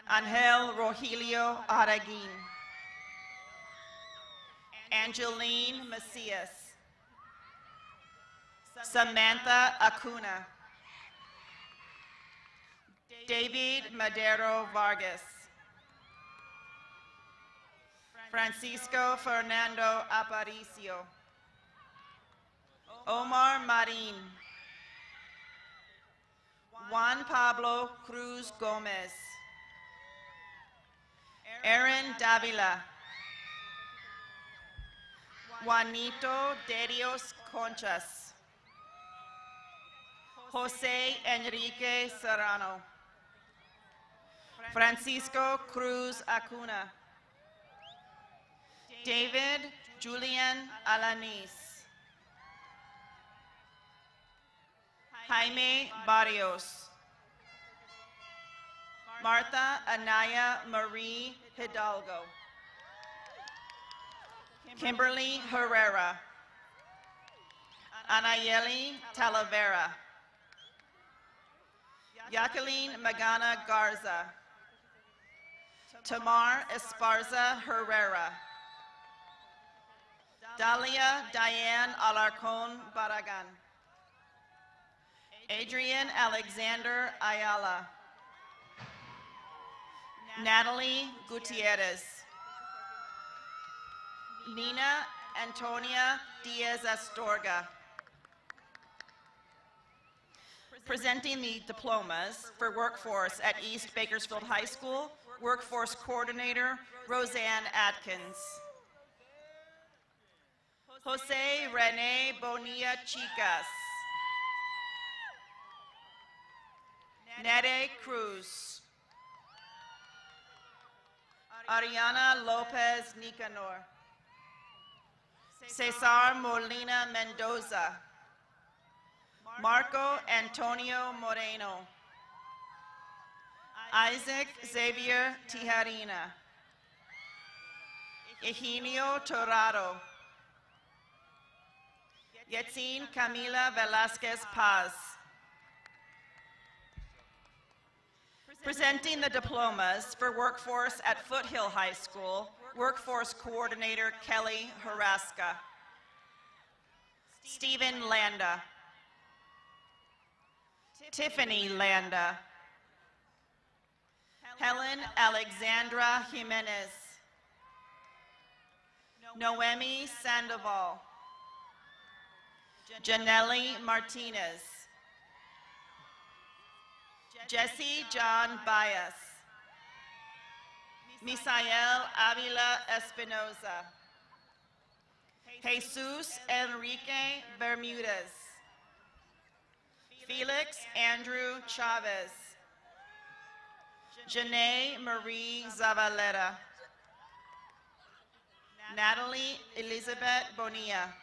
Angel Rogelio Araguin. Angeline Macias. Samantha Acuna. David Madero Vargas. Francisco Fernando Aparicio. Omar Marin. Juan Pablo Cruz Gomez. Aaron Davila. Juanito Derios Conchas. Jose Enrique Serrano. Francisco Cruz Acuna. David Julian Alanis. Jaime Barrios. Martha Anaya Marie Hidalgo. Kimberly Herrera. Anayeli Talavera. Jacqueline Magana Garza. Tamar Esparza Herrera. Dalia Diane Alarcon Barragan. Adrian Alexander Ayala. Natalie Gutierrez. Nina Antonia Diaz Astorga. Presenting the diplomas for workforce at East Bakersfield High School, Workforce Coordinator Roseanne Atkins. Jose Rene Bonilla Chicas. Nere Cruz. Ariana Lopez Nicanor. Cesar Molina Mendoza. Marco Antonio Moreno. Isaac Xavier Tijarina. Eugenio Torrado. Yetzin Camila Velasquez Paz. Presenting the diplomas for workforce at Foothill High School, Workforce Coordinator Kelly Haraska. Stephen Landa. Tiffany Landa. Helen Alexandra Jimenez. Noemi Sandoval. Janelli Martinez. Jesse John Bias. Misael Avila Espinoza. Jesus Enrique Bermudez. Felix Andrew Chavez. Janae Marie Zavaleta. Natalie Elizabeth Bonilla.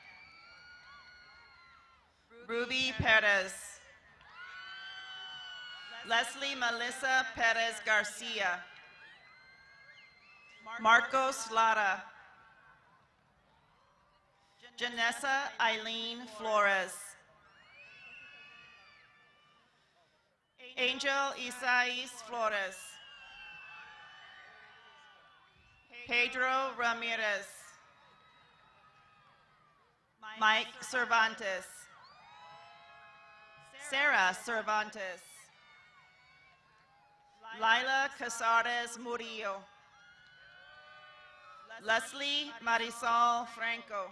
Ruby Perez. Leslie Melissa Perez Garcia. Marcos Lara. Janessa Eileen Flores. Angel Isais Flores. Pedro Ramirez. Mike Cervantes. Sarah Cervantes. Lila Casares Murillo. Leslie Marisol Franco.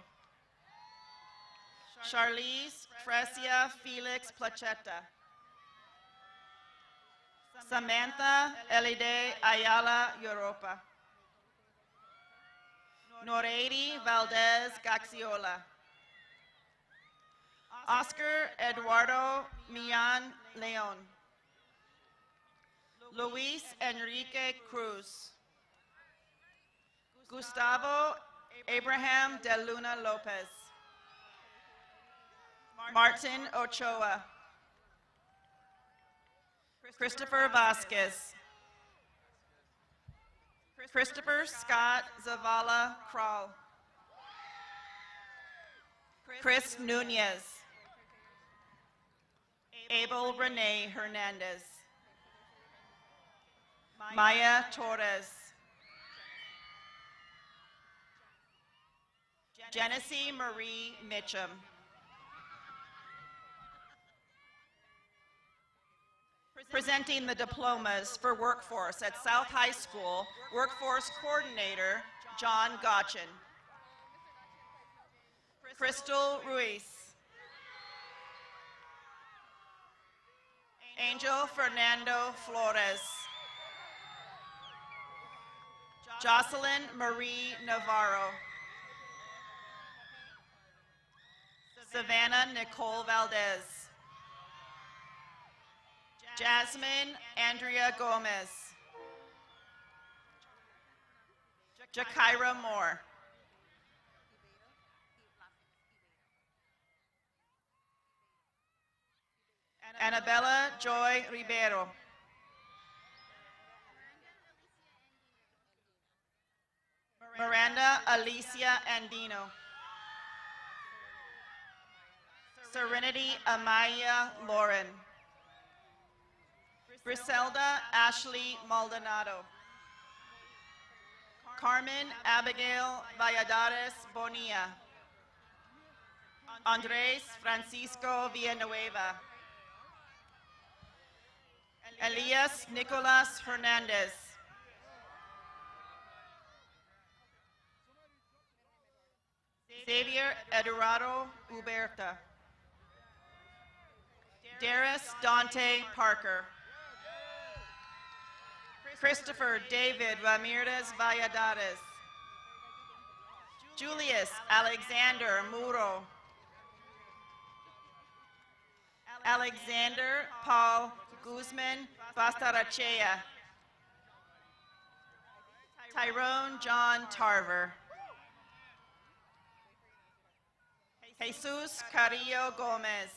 Charlize Fresia Felix Placheta. Samantha Elide Ayala Europa. Noreidi Valdez Gaxiola. Oscar Eduardo Millan Leon. Luis Enrique Cruz. Gustavo Abraham de Luna Lopez. Martin Ochoa. Christopher Vasquez. Christopher Scott Zavala Krall. Chris Nunez. Abel Rene Hernandez. Maya Torres. Genesee Marie Mitchum. Presenting the diplomas for workforce at South High School, Workforce Coordinator John Gotchin. Crystal Ruiz. Angel Fernando Flores. Jocelyn Marie Navarro. Savannah Nicole Valdez. Jasmine Andrea Gomez. Jakira Moore. Annabella Joy Ribeiro. Miranda Alicia Andino. Serenity Amaya Lauren. Griselda Ashley Maldonado. Carmen Abigail Valladares Bonilla. Andres Francisco Villanueva. Elias Nicolas Hernandez. Xavier Eduardo Uberta. Darius Dante Parker. Christopher David Ramirez Valladares. Julius Alexander Muro. Alexander Paul Guzman Bastarachea. Tyrone John Tarver. Jesus Carrillo Gomez.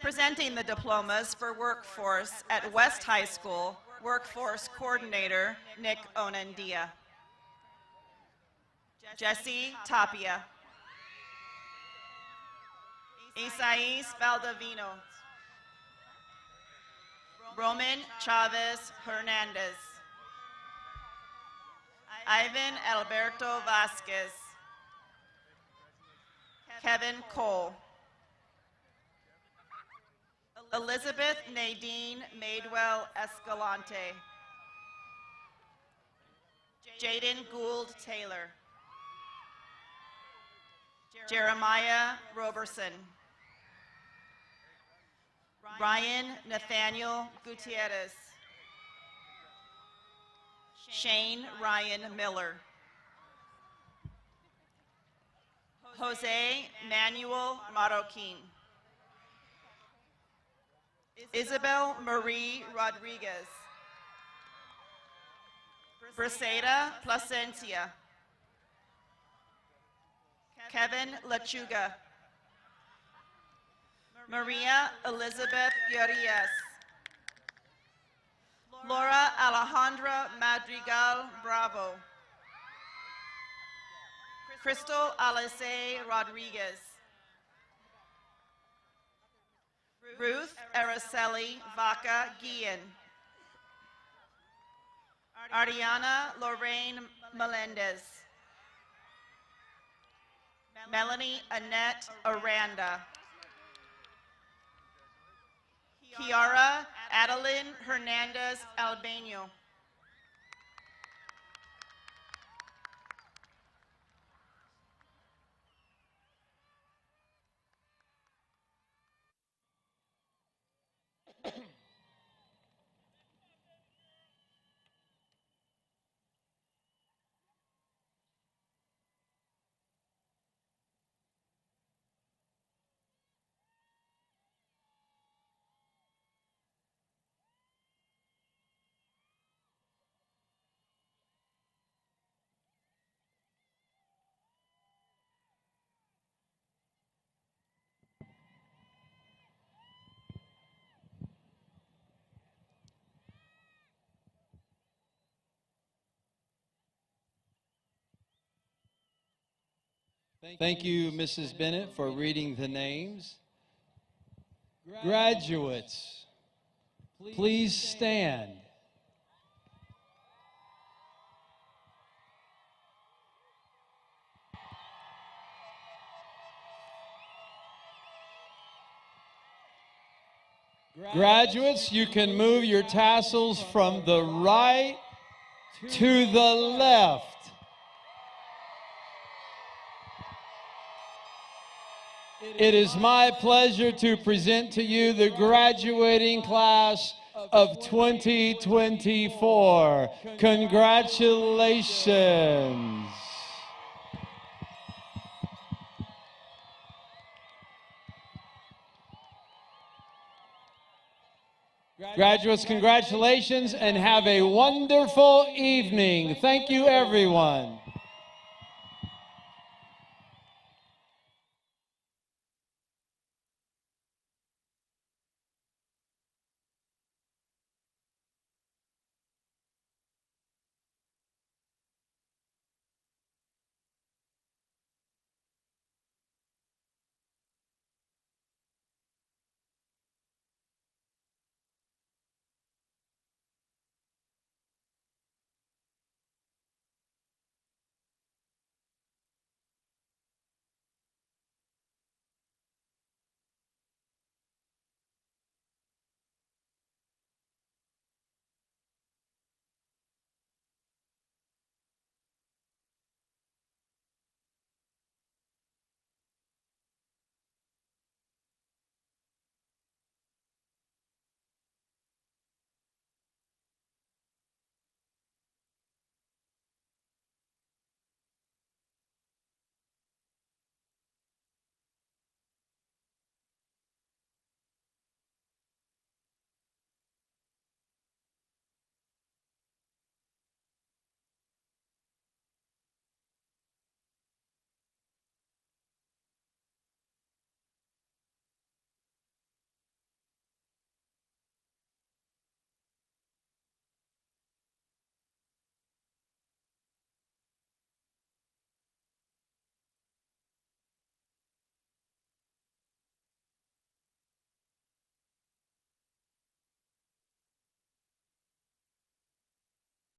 Presenting the diplomas for workforce at West High School, Workforce Coordinator Nick Onendia. Jesse Tapia. Isais Valdivino. Roman Chavez Hernandez. Ivan Alberto Vasquez. Kevin Cole. Elizabeth Nadine Madewell Escalante. Jaden Gould Taylor. Jeremiah Roberson. Ryan Nathaniel Gutierrez. Shane Ryan Miller. Jose Manuel Marroquin. Isabel Marie Rodriguez. Briseda Placencia. Kevin Lechuga. Maria Elizabeth Urias. Laura Alejandra Madrigal Bravo. Crystal Alice Rodriguez. Ruth Araceli Vaca Guillen. Ariana Lorraine Melendez. Melanie Annette Aranda. Kiara Adeline Hernandez Albano. Thank you, Mrs. Bennett, for reading the names. Graduates, please stand. Graduates, you can move your tassels from the right to the left. It is my pleasure to present to you the graduating class of 2024. Congratulations. Graduates, congratulations and have a wonderful evening. Thank you, everyone.